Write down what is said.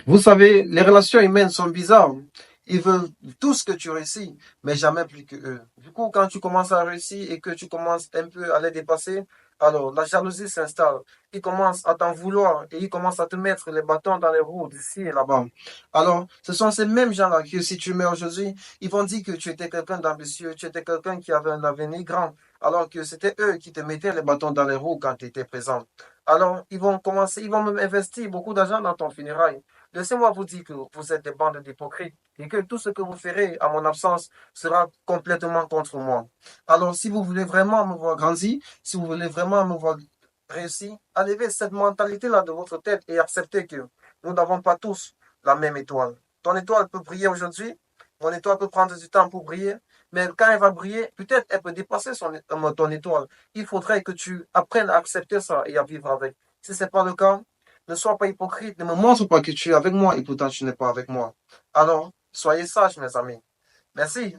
Vous savez, les relations humaines sont bizarres. Ils veulent tout ce que tu réussis, mais jamais plus que eux. Du coup, quand tu commences à réussir et que tu commences un peu à les dépasser, alors la jalousie s'installe. Ils commencent à t'en vouloir et ils commencent à te mettre les bâtons dans les roues d'ici et là-bas. Alors, ce sont ces mêmes gens-là que si tu mets aujourd'hui, ils vont dire que tu étais quelqu'un d'ambitieux, tu étais quelqu'un qui avait un avenir grand, alors que c'était eux qui te mettaient les bâtons dans les roues quand tu étais présent. Alors, ils vont commencer, ils vont même investir beaucoup d'argent dans ton funérail. Laissez-moi vous dire que vous êtes des bandes d'hypocrites et que tout ce que vous ferez à mon absence sera complètement contre moi. Alors, si vous voulez vraiment me voir grandir, si vous voulez vraiment me voir réussir, enlevez cette mentalité-là de votre tête et acceptez que nous n'avons pas tous la même étoile. Ton étoile peut briller aujourd'hui, mon étoile peut prendre du temps pour briller, mais quand elle va briller, peut-être elle peut dépasser ton étoile. Il faudrait que tu apprennes à accepter ça et à vivre avec. Si ce n'est pas le cas, ne sois pas hypocrite, ne me montre pas que tu es avec moi et pourtant tu n'es pas avec moi. Alors, soyez sages, mes amis. Merci.